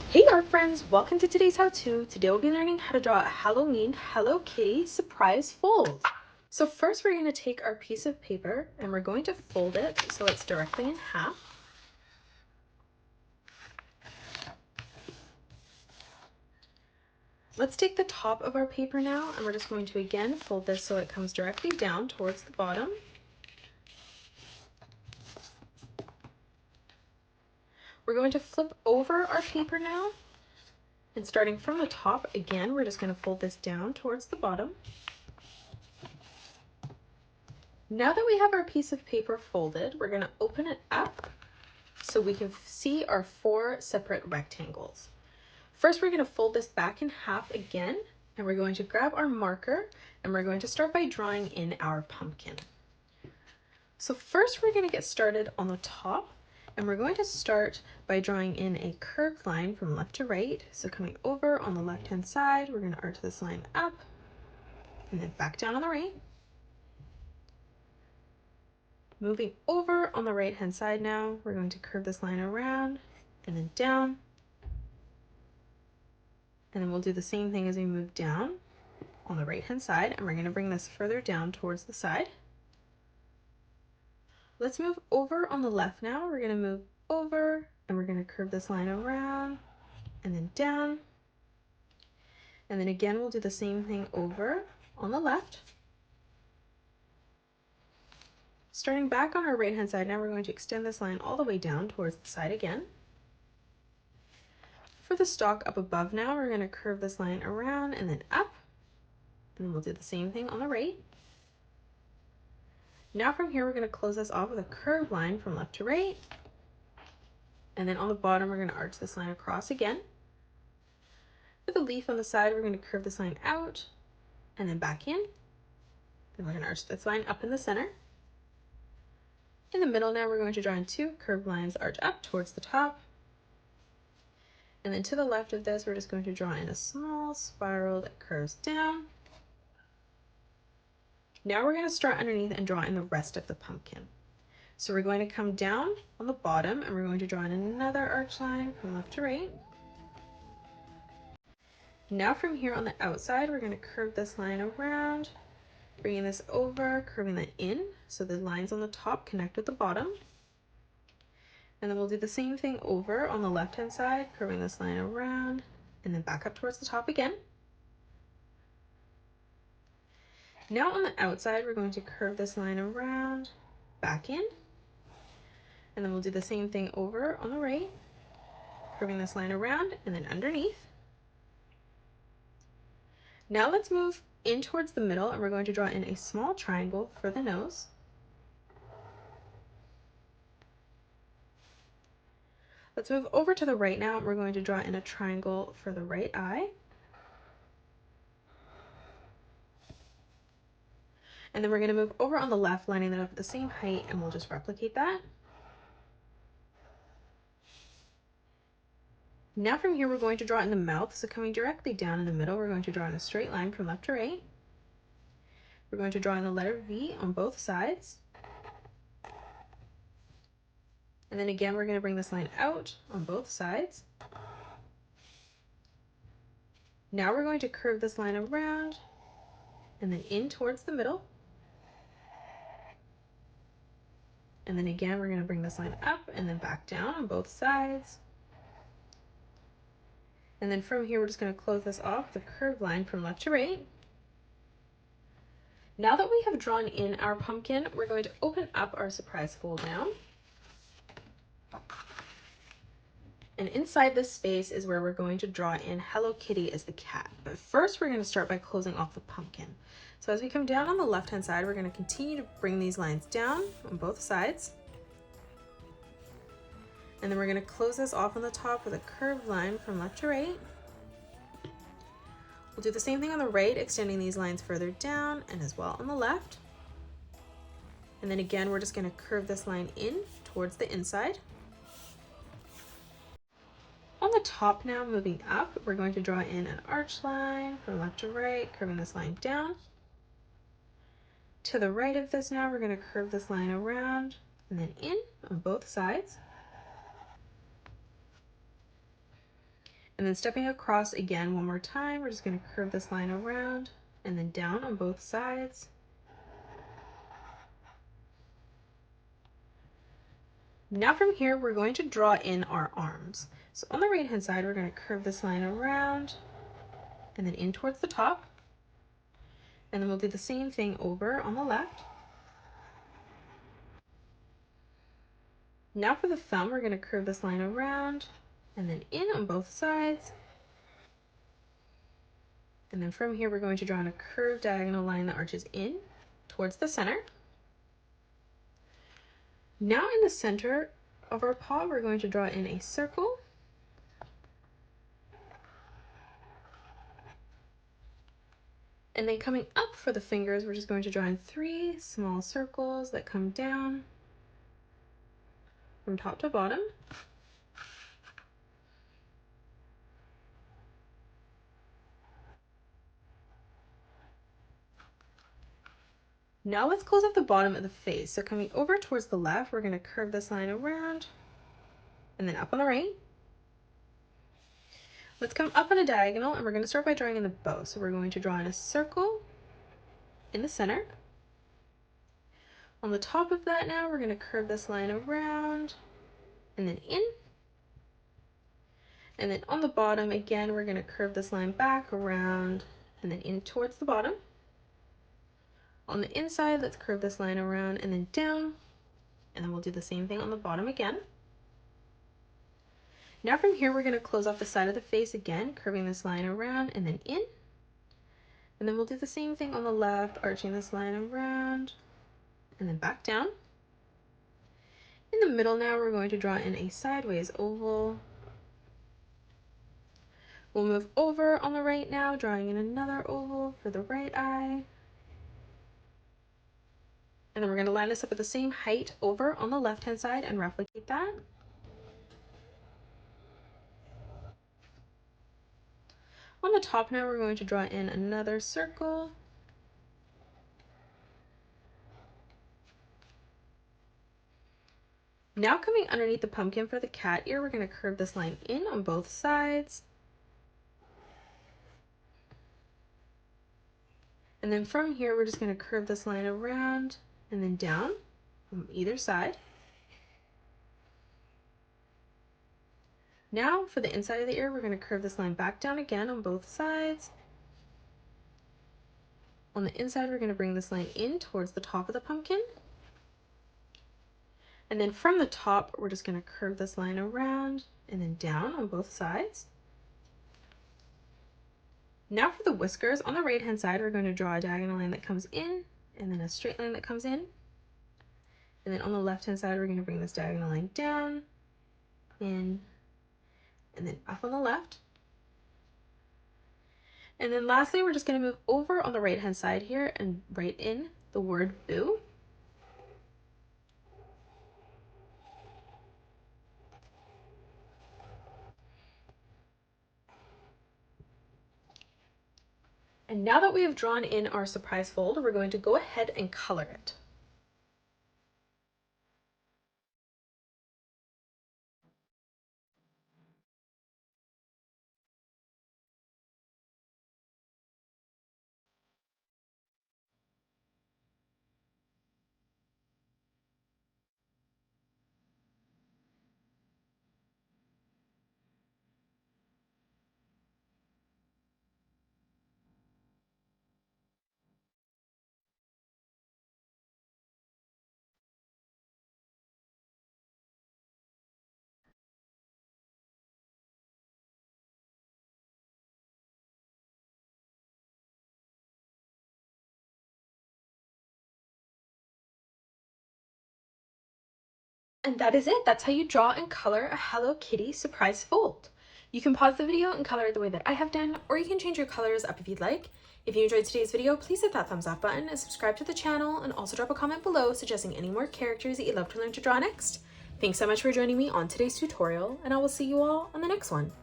Hey art friends, welcome to today's how-to. Today we'll be learning how to draw a Halloween Hello Kitty surprise fold. So first we're going to take our piece of paper and we're going to fold it so it's directly in half. Let's take the top of our paper now and we're just going to again fold this so it comes directly down towards the bottom. We're going to flip over our paper now. And starting from the top, again, we're just going to fold this down towards the bottom. Now that we have our piece of paper folded, we're going to open it up so we can see our 4 separate rectangles. First, we're going to fold this back in half again, and we're going to grab our marker, and we're going to start by drawing in our pumpkin. So first, we're going to get started on the top. And we're going to start by drawing in a curved line from left to right. So coming over on the left-hand side, we're going to arch this line up and then back down on the right. Moving over on the right-hand side now, we're going to curve this line around and then down. And then we'll do the same thing as we move down on the right-hand side. And we're going to bring this further down towards the side. Let's move over on the left now. We're going to move over and we're going to curve this line around and then down. And then again, we'll do the same thing over on the left. Starting back on our right hand side, now we're going to extend this line all the way down towards the side again. For the stalk up above now, we're going to curve this line around and then up. And then we'll do the same thing on the right. Now from here, we're going to close this off with a curved line from left to right. And then on the bottom, we're going to arch this line across again. For the leaf on the side, we're going to curve this line out and then back in. Then we're going to arch this line up in the center. In the middle now, we're going to draw in 2 curved lines, arch up towards the top. And then to the left of this, we're just going to draw in a small spiral that curves down. Now we're going to start underneath and draw in the rest of the pumpkin. So we're going to come down on the bottom and we're going to draw in another arch line from left to right. Now from here on the outside, we're going to curve this line around, bringing this over, curving that in, so the lines on the top connect with the bottom. And then we'll do the same thing over on the left-hand side, curving this line around, and then back up towards the top again. Now on the outside, we're going to curve this line around, back in, and then we'll do the same thing over on the right, curving this line around, and then underneath. Now let's move in towards the middle, and we're going to draw in a small triangle for the nose. Let's move over to the right now, and we're going to draw in a triangle for the right eye. And then we're going to move over on the left, lining that up at the same height, and we'll just replicate that. Now from here, we're going to draw in the mouth. So coming directly down in the middle, we're going to draw in a straight line from left to right. We're going to draw in the letter V on both sides. And then again, we're going to bring this line out on both sides. Now we're going to curve this line around and then in towards the middle. And then again, we're going to bring this line up and then back down on both sides. And then from here, we're just going to close this off with a curved line from left to right. Now that we have drawn in our pumpkin, we're going to open up our surprise fold now. And inside this space is where we're going to draw in Hello Kitty as the cat. But first, we're going to start by closing off the pumpkin. So as we come down on the left-hand side, we're going to continue to bring these lines down on both sides. And then we're going to close this off on the top with a curved line from left to right. We'll do the same thing on the right, extending these lines further down and as well on the left. And then again, we're just going to curve this line in towards the inside. On the top now, moving up, we're going to draw in an arch line from left to right, curving this line down. To the right of this now, we're going to curve this line around and then in on both sides. And then stepping across again one more time, we're just going to curve this line around and then down on both sides. Now from here, we're going to draw in our arms. So on the right hand side, we're going to curve this line around and then in towards the top. And then we'll do the same thing over on the left. Now for the thumb, we're going to curve this line around and then in on both sides. And then from here, we're going to draw in a curved diagonal line that arches in towards the center. Now in the center of our paw, we're going to draw in a circle. And then coming up for the fingers, we're just going to draw in 3 small circles that come down from top to bottom. Now let's close up the bottom of the face. So coming over towards the left, we're going to curve this line around and then up on the right. Let's come up on a diagonal and we're going to start by drawing in the bow. So we're going to draw in a circle in the center. On the top of that now, we're going to curve this line around and then in. And then on the bottom, again, we're going to curve this line back around and then in towards the bottom. On the inside, let's curve this line around and then down. And then we'll do the same thing on the bottom again. Now from here, we're going to close off the side of the face again, curving this line around and then in. And then we'll do the same thing on the left, arching this line around and then back down. In the middle now, we're going to draw in a sideways oval. We'll move over on the right now, drawing in another oval for the right eye. And then we're going to line this up at the same height over on the left-hand side and replicate that. On the top now, we're going to draw in another circle. Now coming underneath the pumpkin for the cat ear, we're going to curve this line in on both sides. And then from here, we're just going to curve this line around and then down on either side. Now for the inside of the ear, we're going to curve this line back down again on both sides. On the inside, we're going to bring this line in towards the top of the pumpkin. And then from the top, we're just going to curve this line around and then down on both sides. Now for the whiskers, on the right hand side, we're going to draw a diagonal line that comes in and then a straight line that comes in. And then on the left hand side, we're going to bring this diagonal line down, in, and then up on the left. And then lastly, we're just going to move over on the right hand side here and write in the word boo. And now that we have drawn in our surprise fold, we're going to go ahead and color it. And that is it. That's how you draw and color a Hello Kitty surprise fold. You can pause the video and color it the way that I have done, or you can change your colors up if you'd like. If you enjoyed today's video, please hit that thumbs up button and subscribe to the channel, and also drop a comment below suggesting any more characters that you'd love to learn to draw next. Thanks so much for joining me on today's tutorial, and I will see you all on the next one.